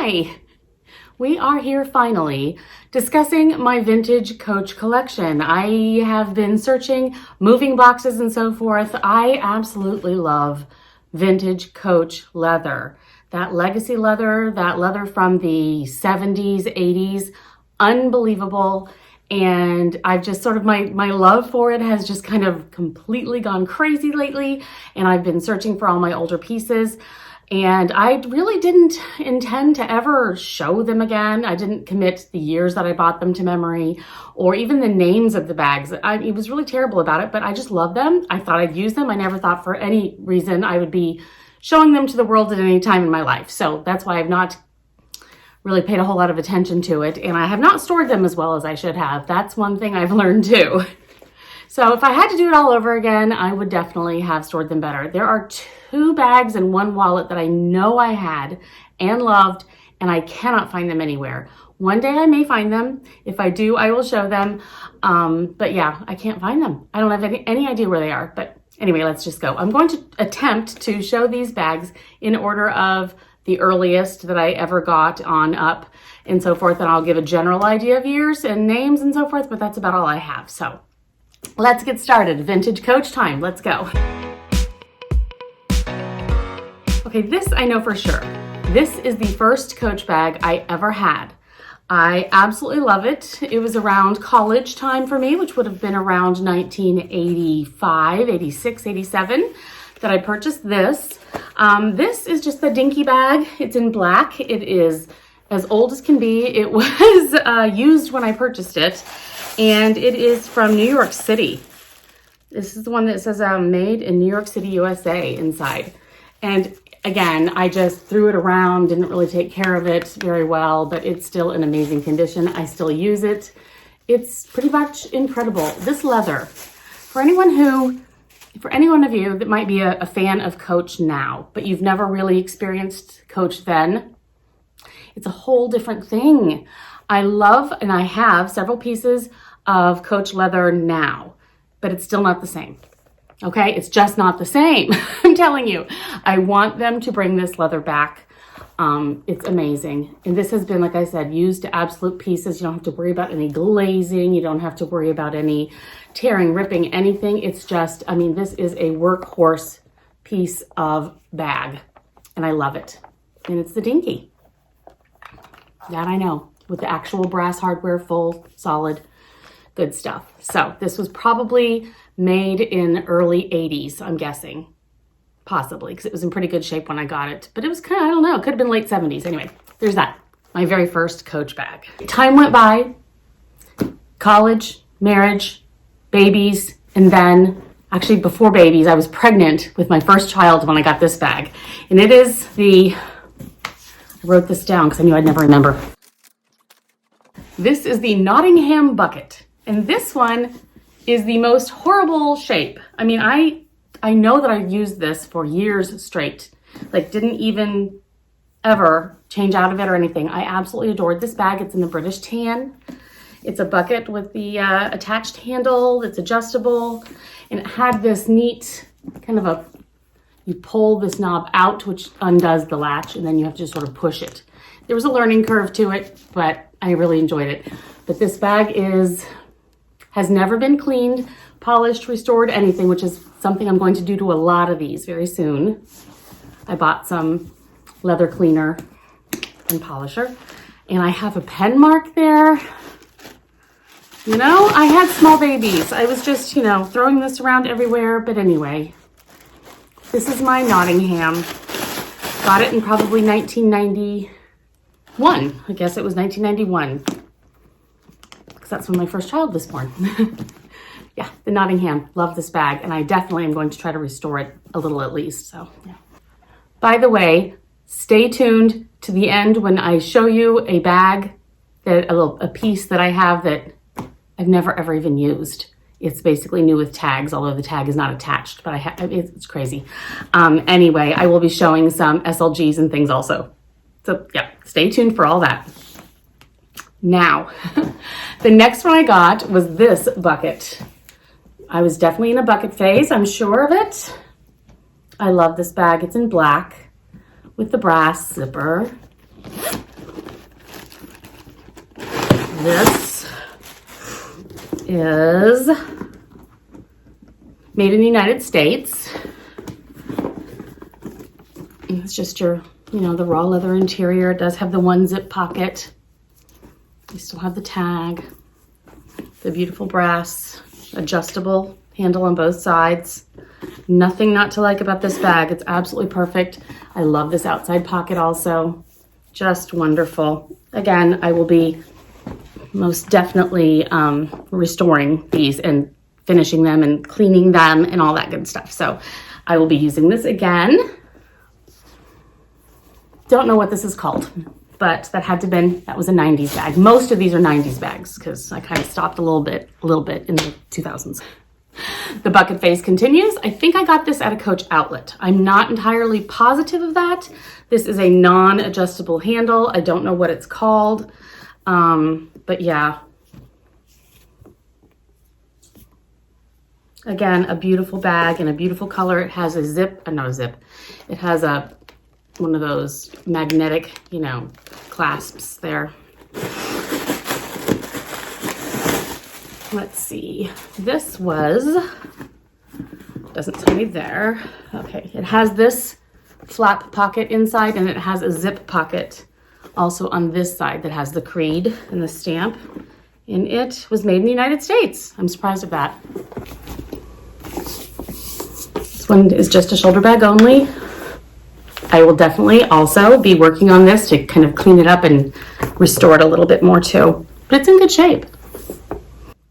Hi! We are here finally discussing my vintage Coach collection. I have been searching, moving boxes and so forth. I absolutely love vintage Coach leather. That legacy leather, that leather from the 70s, 80s, unbelievable. And I've just sort of, my love for it has just kind of completely gone crazy lately. And I've been searching for all my older pieces. And I really didn't intend to ever show them again. I didn't commit the years that I bought them to memory or even the names of the bags. It was really terrible about it, but I just love them. I thought I'd use them. I never thought for any reason I would be showing them to the world at any time in my life. So that's why I've not really paid a whole lot of attention to it. And I have not stored them as well as I should have. That's one thing I've learned too. So if I had to do it all over again, I would definitely have stored them better. There are 2 bags and 1 wallet that I know I had and loved, and I cannot find them anywhere. One day I may find them. If I do, I will show them. But yeah, I can't find them. I don't have any idea where they are. But anyway, let's just go. I'm going to attempt to show these bags in order of the earliest that I ever got on up and so forth. And I'll give a general idea of years and names and so forth, but that's about all I have. So let's get started. Vintage Coach time. Let's go. Okay, this I know for sure. This is the first Coach bag I ever had. I absolutely love it. It was around college time for me, which would have been around 1985, 86, 87 that I purchased this. This is just the dinky bag. It's in black. It is as old as can be. It was used when I purchased it, and it is from New York City. This is the one that says made in New York City, USA inside. And again, I just threw it around, didn't really take care of it very well, but it's still in amazing condition. I still use it. It's pretty much incredible. This leather, for any one of you that might be a fan of Coach now, but you've never really experienced Coach then, it's a whole different thing. I love, and I have several pieces of Coach leather now, but it's still not the same. Okay, it's just not the same. I'm telling you, I want them to bring this leather back. It's amazing. And this has been, like I said, used to absolute pieces. You don't have to worry about any glazing. You don't have to worry about any tearing, ripping, anything. It's just, I mean, this is a workhorse piece of bag and I love it. And it's the dinky. That I know, with the actual brass hardware, full, solid, good stuff. So this was probably made in early 80s, I'm guessing. Possibly, because it was in pretty good shape when I got it. But it was kind of, I don't know, it could have been late 70s. Anyway, there's that. My very first Coach bag. Time went by. College, marriage, babies, and then, actually before babies, I was pregnant with my first child when I got this bag. And it is I wrote this down because I knew I'd never remember. This is the Nottingham bucket. And this one is the most horrible shape. I mean, I know that I've used this for years straight. Like, didn't even ever change out of it or anything. I absolutely adored this bag. It's in the British tan. It's a bucket with the attached handle. It's adjustable. And it had this neat kind of you pull this knob out, which undoes the latch, and then you have to just sort of push it. There was a learning curve to it, but I really enjoyed it. But this bag has never been cleaned, polished, restored, anything, which is something I'm going to do to a lot of these very soon. I bought some leather cleaner and polisher, and I have a pen mark there. You know, I had small babies. I was just, throwing this around everywhere, but anyway. This is my Nottingham. Got it in probably 1991. I guess it was 1991. Because that's when my first child was born. Yeah, the Nottingham. Love this bag, and I definitely am going to try to restore it a little at least. So, yeah. By the way, stay tuned to the end when I show you a bag, a piece that I have that I've never ever even used. It's basically new with tags, although the tag is not attached, but it's crazy. Anyway, I will be showing some SLGs and things also. So yeah, stay tuned for all that. Now, the next one I got was this bucket. I was definitely in a bucket phase, I'm sure of it. I love this bag. It's in black with the brass zipper. This is made in the United States. And it's just your, you know, the raw leather interior. It does have the one zip pocket. You still have the tag, the beautiful brass adjustable handle on both sides. Nothing not to like about this bag. It's absolutely perfect. I love this outside pocket also. Just wonderful. Again, I will be most definitely restoring these and finishing them and cleaning them and all that good stuff. So I will be using this again. Don't know what this is called, but that was a 90s bag. Most of these are 90s bags because I kind of stopped a little bit in the 2000s. The bucket face continues. I think I got this at a Coach outlet. I'm not entirely positive of that. This is a non-adjustable handle. I don't know what it's called, but yeah. Again, a beautiful bag in a beautiful color. It has a zip, not a zip. It has one of those magnetic, you know, clasps there. Let's see. This doesn't tell me there. Okay, it has this flap pocket inside and it has a zip pocket also on this side that has the creed and the stamp. And it was made in the United States. I'm surprised at that. This one is just a shoulder bag only. I will definitely also be working on this to kind of clean it up and restore it a little bit more too. But it's in good shape.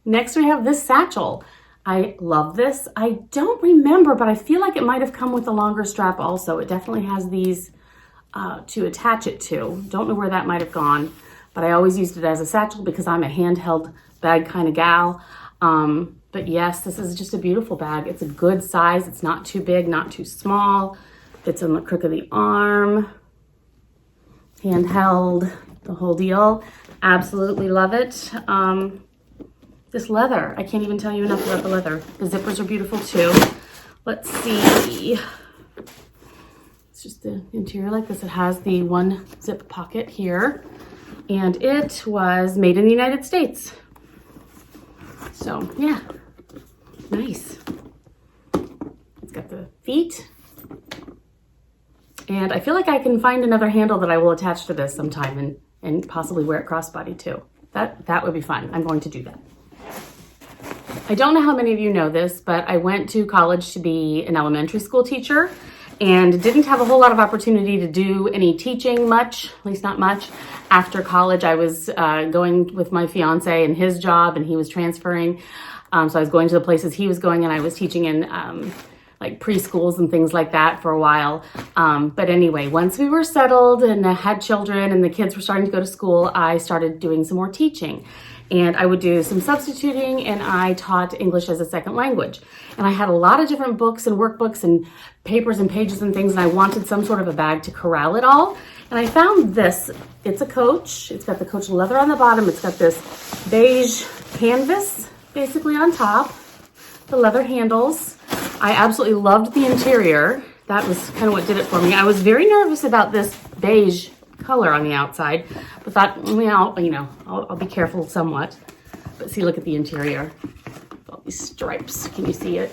Next, we have this satchel. I love this. I don't remember, but I feel like it might have come with a longer strap also. It definitely has these to attach it to. Don't know where that might have gone, but I always used it as a satchel because I'm a handheld bag kind of gal. But yes, this is just a beautiful bag. It's a good size. It's not too big, not too small. Fits in the crook of the arm. Handheld, the whole deal. Absolutely love it. This leather, I can't even tell you enough about the leather. The zippers are beautiful too. Let's see. It's just the interior like this. It has the one zip pocket here. And it was made in the United States. So yeah, nice. It's got the feet. And I feel like I can find another handle that I will attach to this sometime and possibly wear it crossbody too. That would be fun. I'm going to do that. I don't know how many of you know this, but I went to college to be an elementary school teacher and didn't have a whole lot of opportunity to do any teaching much, at least not much. After college, I was going with my fiance and his job, and he was transferring. So I was going to the places he was going, and I was teaching in like preschools and things like that for a while. But anyway, once we were settled and had children and the kids were starting to go to school, I started doing some more teaching. And I would do some substituting, and I taught English as a second language. And I had a lot of different books and workbooks and papers and pages and things, and I wanted some sort of a bag to corral it all. And I found this. It's a Coach. It's got the Coach leather on the bottom. It's got this beige canvas basically on top, the leather handles. I absolutely loved the interior. That was kind of what did it for me. I was very nervous about this beige color on the outside, but thought, well, you know, I'll be careful somewhat. But see, look at the interior. All these stripes. Can you see it?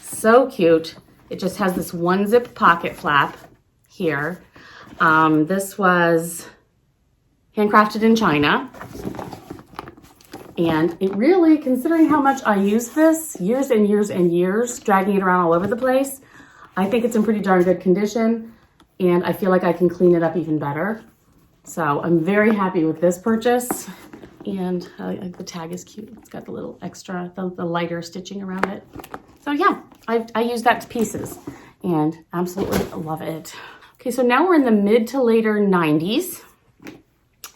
So cute. It just has this one zip pocket flap here. This was handcrafted in China. And it really, considering how much I used this, years and years and years, dragging it around all over the place, I think it's in pretty darn good condition, and I feel like I can clean it up even better. So I'm very happy with this purchase, and the tag is cute. It's got the little extra, the lighter stitching around it. So yeah, I use that to pieces, and absolutely love it. Okay, so now we're in the mid to later 90s,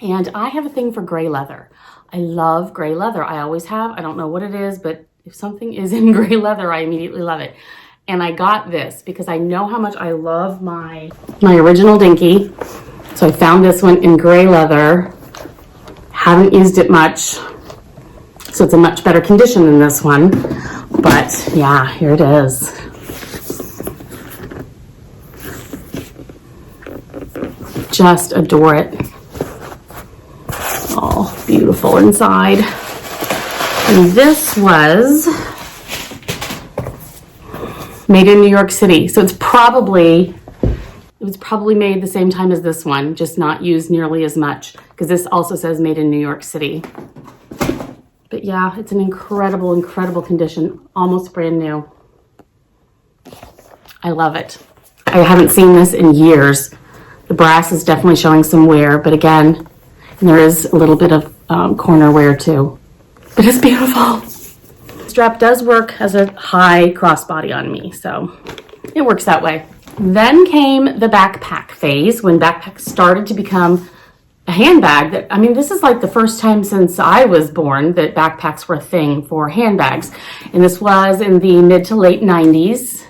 and I have a thing for gray leather. I love gray leather. I always have. I don't know what it is, but if something is in gray leather, I immediately love it. And I got this because I know how much I love my original Dinky. So I found this one in gray leather. Haven't used it much. So it's in much better condition than this one. But yeah, here it is. just adore it. Oh, beautiful inside. And this was made in New York City. So it was probably made the same time as this one, just not used nearly as much, because this also says made in New York City. But yeah, it's an incredible, incredible condition, almost brand new. I love it. I haven't seen this in years. The brass is definitely showing some wear, but again, there is a little bit of corner wear too. But it's beautiful. The strap does work as a high crossbody on me, so it works that way. Then came the backpack phase, when backpacks started to become a handbag. That, I mean, this is like the first time since I was born that backpacks were a thing for handbags. And this was in the mid to late 90s,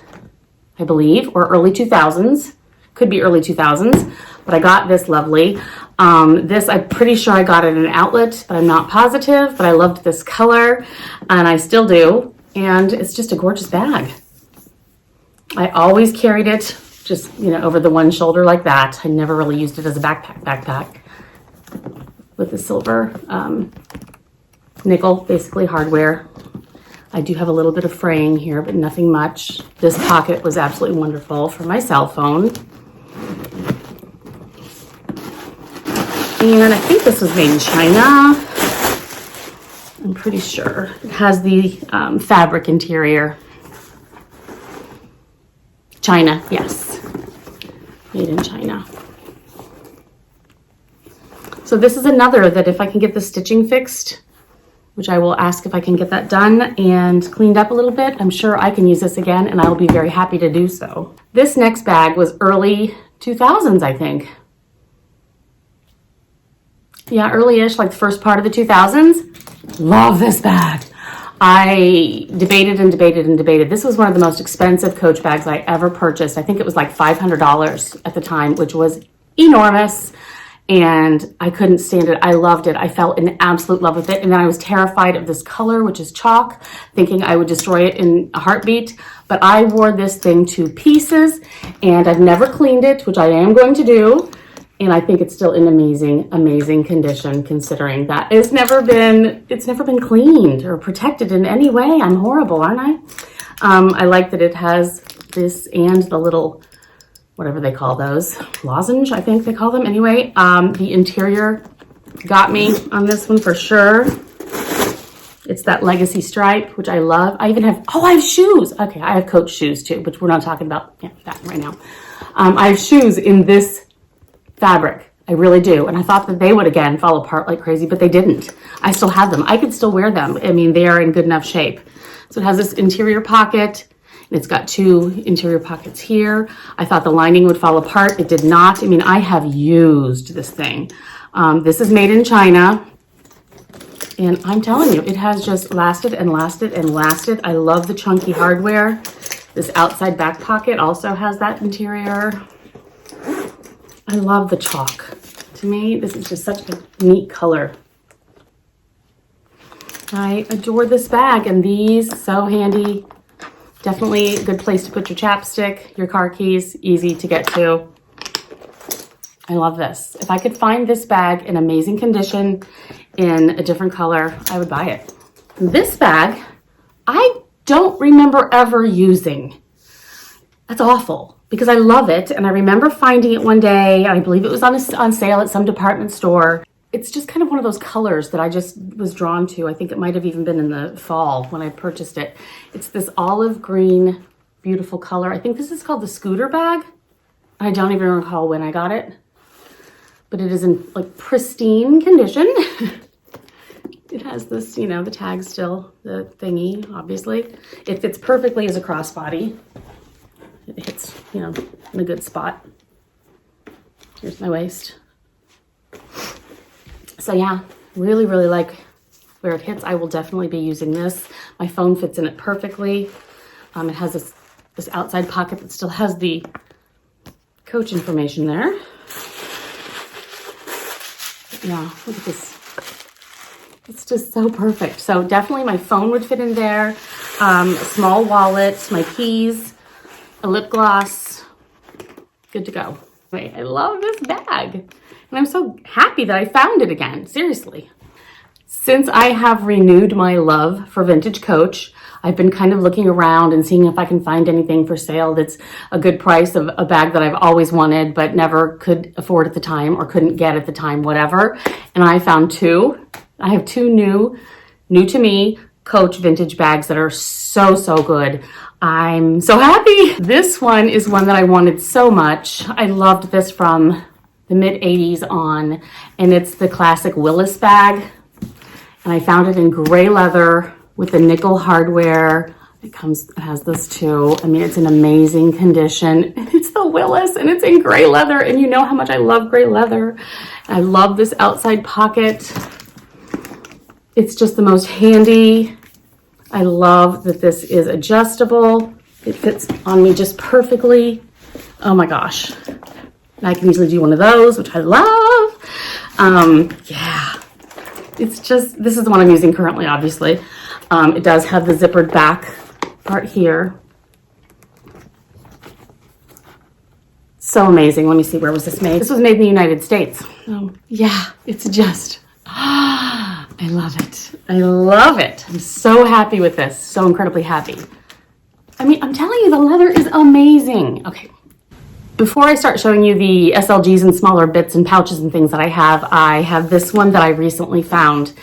I believe, or early 2000s. Could be early 2000s, but I got this lovely. This, I'm pretty sure I got it in an outlet, but I'm not positive, but I loved this color, and I still do. And it's just a gorgeous bag. I always carried it just, you know, over the one shoulder like that. I never really used it as a backpack with the silver nickel, basically hardware. I do have a little bit of fraying here, but nothing much. This pocket was absolutely wonderful for my cell phone. And I think this was made in China. I'm pretty sure. It has the fabric interior. China, yes. Made in China. So this is another that if I can get the stitching fixed, which I will ask if I can get that done and cleaned up a little bit, I'm sure I can use this again, and I will be very happy to do so. This next bag was early 2000s, I think. Yeah, early-ish, like the first part of the 2000s. Love this bag. I debated and debated and debated. This was one of the most expensive Coach bags I ever purchased. I think it was like $500 at the time, which was enormous. And I couldn't stand it. I loved it. I fell in absolute love with it. And then I was terrified of this color, which is chalk, thinking I would destroy it in a heartbeat. But I wore this thing to pieces, and I've never cleaned it, which I am going to do. And I think it's still in amazing, amazing condition, considering that it's never been cleaned or protected in any way. I'm horrible, aren't I? I like that it has this and the little, whatever they call those, lozenge, I think they call them. Anyway, the interior got me on this one for sure. It's that legacy stripe, which I love. I even have, I have shoes. Okay, I have Coach shoes too, which we're not talking about that right now. I have shoes in this fabric. I really do. And I thought that they would again fall apart like crazy, but they didn't. I still have them. I could still wear them. I mean, they are in good enough shape. So it has this interior pocket, and it's got two interior pockets here. I thought the lining would fall apart. It did not. I mean, I have used this thing. This is made in China. And I'm telling you, it has just lasted and lasted and lasted. I love the chunky hardware. This outside back pocket also has that interior. I love the chalk. To me, this is just such a neat color. I adore this bag, and these, so handy. Definitely a good place to put your chapstick, your car keys, easy to get to. I love this. If I could find this bag in amazing condition in a different color, I would buy it. This bag, I don't remember ever using. That's awful, because I love it, and I remember finding it one day. I believe it was on sale at some department store. It's just kind of one of those colors that I just was drawn to. I think it might have even been in the fall when I purchased it. It's this olive green, beautiful color. I think this is called the scooter bag. I don't even recall when I got it, but it is in like pristine condition. It has this, you know, the tag still, the thingy, obviously. It fits perfectly as a crossbody. It hits, you know, in a good spot. Here's my waist. So yeah, really, really like where it hits. I will definitely be using this. My phone fits in it perfectly. It has this outside pocket that still has the Coach information there. Yeah, look at this. It's just so perfect. So definitely my phone would fit in there. A small wallet, my keys, a lip gloss, good to go. I love this bag. And I'm so happy that I found it again, seriously. Since I have renewed my love for vintage Coach, I've been kind of looking around and seeing if I can find anything for sale that's a good price of a bag that I've always wanted but never could afford at the time or couldn't get at the time, whatever. And I found two. I have two new to me Coach vintage bags that are so good. I'm so happy. This one is one that I wanted so much. I loved this from the mid 80s on, and it's the classic Willis bag. And I found it in gray leather with the nickel hardware. It has this too. I mean, it's in amazing condition. It's the Willis and it's in gray leather. And you know how much I love gray leather. I love this outside pocket. It's just the most handy. I love that this is adjustable. It fits on me just perfectly. Oh my gosh. I can easily do one of those, which I love. Yeah. It's just, this is the one I'm using currently, obviously. It does have the zippered back part here. So amazing. Let me see, where was this made? This was made in the United States. Oh, yeah, it's just, I love it. I love it. I'm so happy with this. So incredibly happy. I mean, I'm telling you, the leather is amazing. Okay. Before I start showing you the SLGs and smaller bits and pouches and things that I have this one that I recently found.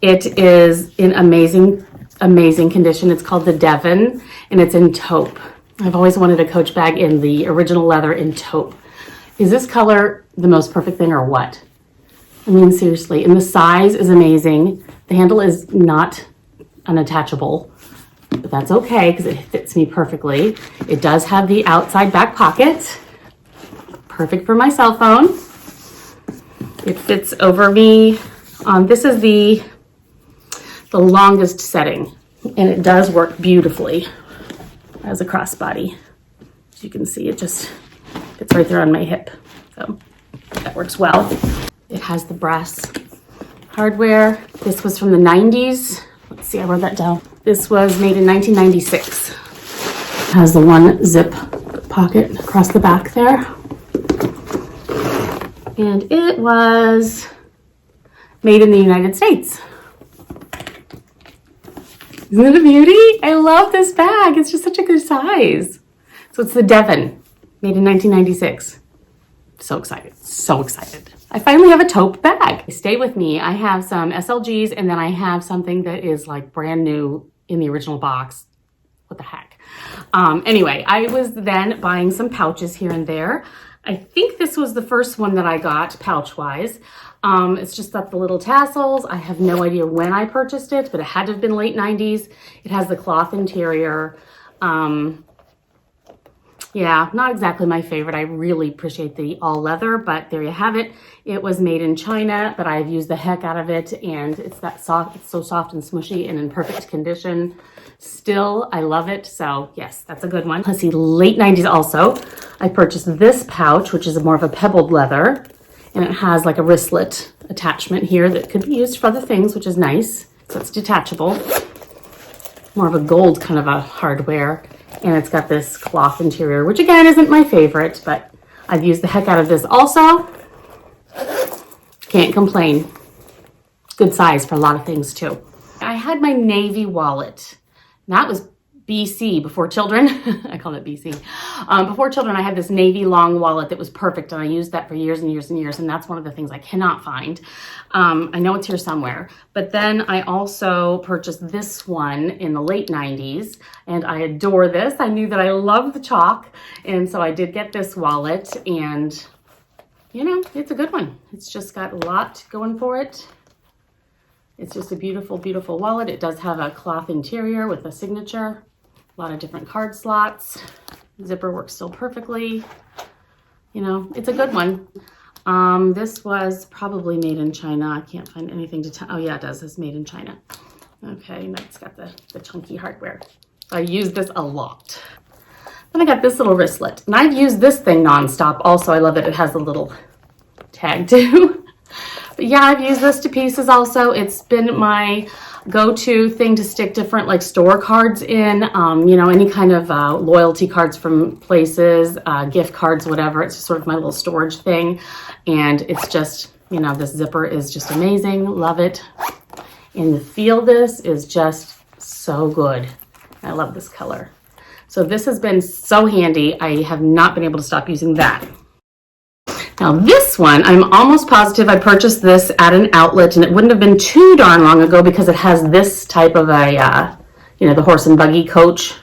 It is in amazing condition. It's called the Devon, and it's in taupe. I've always wanted a Coach bag in the original leather in taupe. Is this color the most perfect thing or what? I mean, seriously, and the size is amazing. The handle is not unattachable, but that's okay because it fits me perfectly. It does have the outside back pocket. Perfect for my cell phone. It fits over me. This is the longest setting, and it does work beautifully as a crossbody. As you can see, it just fits right there on my hip, so that works well. It has the brass hardware. This was from the 90s. Let's see, I wrote that down. This was made in 1996. It has the one zip pocket across the back there. And it was made in the United States. Isn't it a beauty? I love this bag. It's just such a good size. So it's the Devon, made in 1996. So excited, so excited. I finally have a taupe bag. Stay with me. I have some SLGs and then I have something that is like brand new in the original box. What the heck? Anyway, I was then buying some pouches here and there. I think this was the first one that I got pouch-wise. It's just got the little tassels. I have no idea when I purchased it, but it had to have been late 90s. It has the cloth interior. Yeah, not exactly my favorite. I really appreciate the all leather, but there you have it. It was made in China, but I've used the heck out of it, and it's that soft. It's so soft and smushy and in perfect condition. Still, I love it. So yes, that's a good one. Let's see, late 90s also. I purchased this pouch, which is more of a pebbled leather, and it has like a wristlet attachment here that could be used for other things, which is nice. So it's detachable. More of a gold kind of a hardware. And it's got this cloth interior, which again isn't my favorite, but I've used the heck out of this also. Can't complain. Good size for a lot of things too. I had my navy wallet. That was BC, before children. I call it BC. Before children, I had this navy long wallet that was perfect, and I used that for years and years and years, and that's one of the things I cannot find. I know it's here somewhere, but then I also purchased this one in the late 90s, and I adore this. I knew that I love the chalk, and so I did get this wallet, and you know, it's a good one. It's just got a lot going for it. It's just a beautiful, beautiful wallet. It does have a cloth interior with a signature. A lot of different card slots. Zipper works still perfectly. You know, it's a good one. This was probably made in China. I can't find anything to tell. Oh yeah, it does. It's made in China. Okay, and it's got the chunky hardware. I use this a lot. Then I got this little wristlet. And I've used this thing nonstop. Also, I love that it has a little tag too. But yeah, I've used this to pieces also. It's been my go-to thing to stick different like store cards in, you know, any kind of loyalty cards from places, gift cards, whatever. It's just sort of my little storage thing. And it's just, you know, this zipper is just amazing. Love it. And the feel of this is just so good. I love this color. So this has been so handy. I have not been able to stop using that. Now this one, I'm almost positive I purchased this at an outlet, and it wouldn't have been too darn long ago because it has this type of a, you know, the horse and buggy coach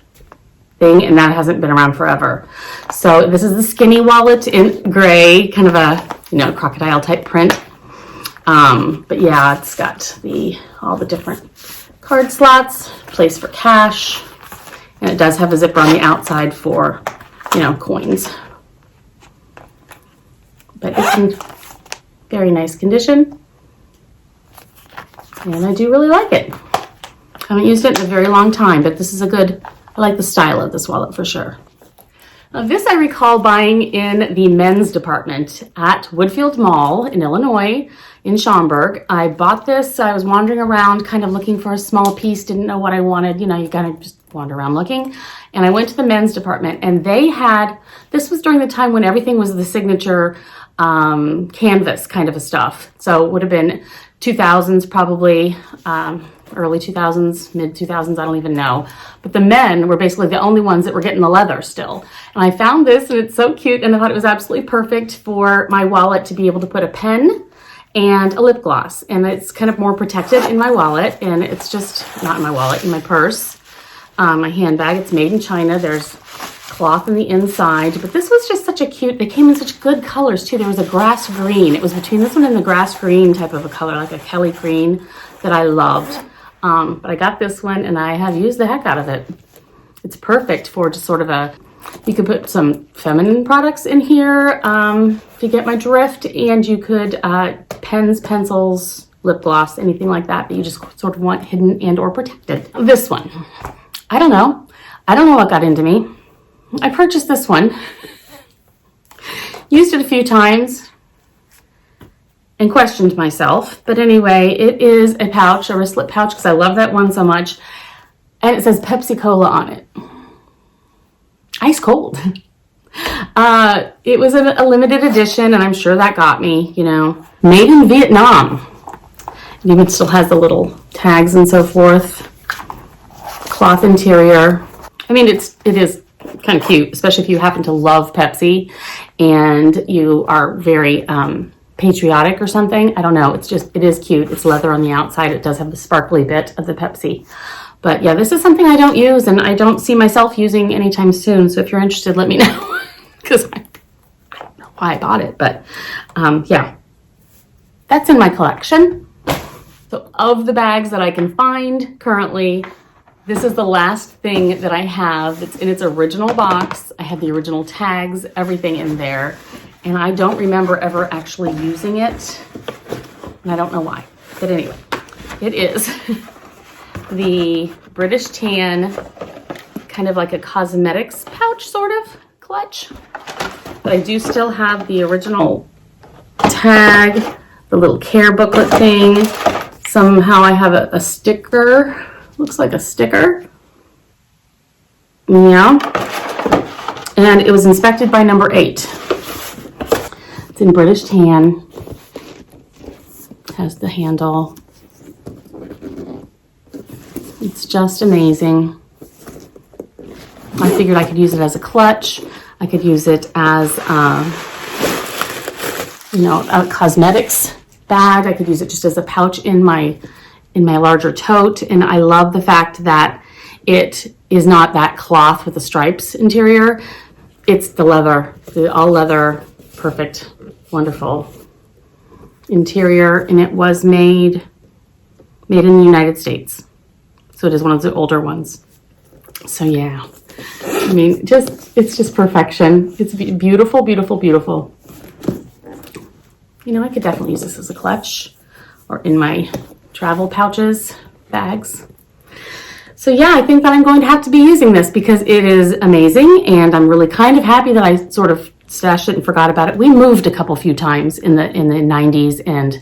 thing, and that hasn't been around forever. So this is the skinny wallet in gray, kind of a, you know, crocodile type print. But yeah, it's got all the different card slots, place for cash, and it does have a zipper on the outside for, you know, coins. But it's in very nice condition, and I do really like it. I haven't used it in a very long time, but this is I like the style of this wallet for sure. Now this I recall buying in the men's department at Woodfield Mall in Illinois, in Schaumburg. I bought this, I was wandering around kind of looking for a small piece, didn't know what I wanted, you know, you kind of just wander around looking. And I went to the men's department, and they had, this was during the time when everything was the signature canvas kind of a stuff. So it would have been 2000s probably, early 2000s, mid 2000s, I don't even know. But the men were basically the only ones that were getting the leather still. And I found this, and it's so cute, and I thought it was absolutely perfect for my wallet to be able to put a pen and a lip gloss. And it's kind of more protected in my wallet, and it's just not in my wallet, in my purse, my handbag. It's made in China. There's cloth in the inside, but this was just such a cute, they came in such good colors too. There was a grass green. It was between this one and the grass green type of a color, like a Kelly green, that I loved. But I got this one, and I have used the heck out of it. It's perfect for just sort of you could put some feminine products in here, if you get my drift, and you could, pens, pencils, lip gloss, anything like that you just sort of want hidden and or protected. This one, I don't know what got into me. I purchased this one, used it a few times, and questioned myself. But anyway, it is a pouch, a wristlet pouch, because I love that one so much. And it says Pepsi Cola on it. Ice cold. It was a limited edition, and I'm sure that got me, you know. Made in Vietnam. It even still has the little tags and so forth. Cloth interior. I mean, it is kind of cute, especially if you happen to love Pepsi and you are very patriotic or something. I don't know. It is cute. It's leather on the outside. It does have the sparkly bit of the Pepsi. But yeah, this is something I don't use, and I don't see myself using anytime soon. So if you're interested, let me know, because I don't know why I bought it. But yeah, that's in my collection. So of the bags that I can find currently, this is the last thing that I have. It's in its original box. I have the original tags, everything in there. And I don't remember ever actually using it. And I don't know why. But anyway, it is the British Tan, kind of like a cosmetics pouch sort of clutch. But I do still have the original tag, the little care booklet thing. Somehow I have a sticker. Looks like a sticker. Yeah. And it was inspected by number 8. It's in British Tan. Has the handle. It's just amazing. I figured I could use it as a clutch. I could use it as, you know, a cosmetics bag. I could use it just as a pouch in my larger tote. And I love the fact that it is not that cloth with the stripes interior. It's the leather, the all leather, perfect, wonderful interior. And it was made in the United States. So it is one of the older ones. So yeah, I mean, it's just perfection. It's beautiful, beautiful, beautiful. You know, I could definitely use this as a clutch or in my travel pouches, bags. So yeah, I think that I'm going to have to be using this because it is amazing, and I'm really kind of happy that I sort of stashed it and forgot about it. We moved a few times in the 90s, and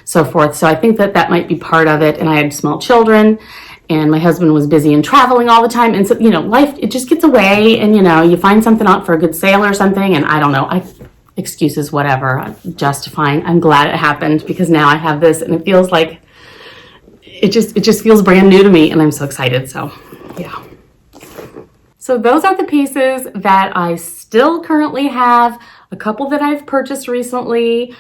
so forth. So I think that that might be part of it. And I had small children, and my husband was busy and traveling all the time. And so, you know, life, it just gets away, and, you know, you find something out for a good sale or something. And I don't know, excuses, whatever, justifying. I'm glad it happened, because now I have this, and it feels like, it just feels brand new to me, and I'm so excited. So yeah. So those are the pieces that I still currently have, a couple that I've purchased recently.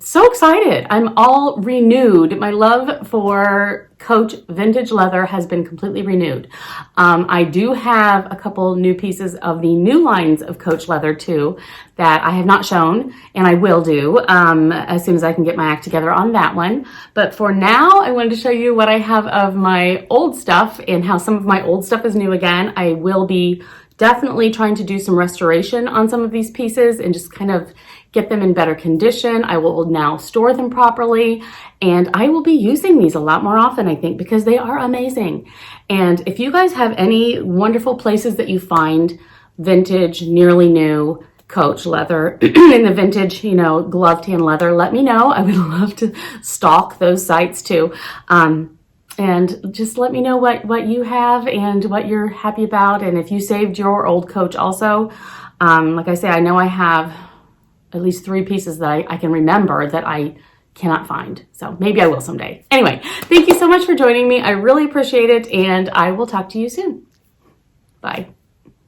So excited. I'm all renewed. My love for Coach vintage leather has been completely renewed. I do have a couple new pieces of the new lines of Coach leather too that I have not shown, and I will do as soon as I can get my act together on that one. But for now, I wanted to show you what I have of my old stuff and how some of my old stuff is new again. I will be definitely trying to do some restoration on some of these pieces and just kind of get them in better condition. I will now store them properly, and I will be using these a lot more often, I think, because they are amazing. And if you guys have any wonderful places that you find vintage, nearly new Coach leather in the vintage, you know, glove tan leather, let me know. I would love to stalk those sites too. And just let me know what you have and what you're happy about. And if you saved your old Coach also, like I say, I know I have at least 3 pieces that I can remember that I cannot find. So maybe I will someday. Anyway, thank you so much for joining me. I really appreciate it, and I will talk to you soon. Bye.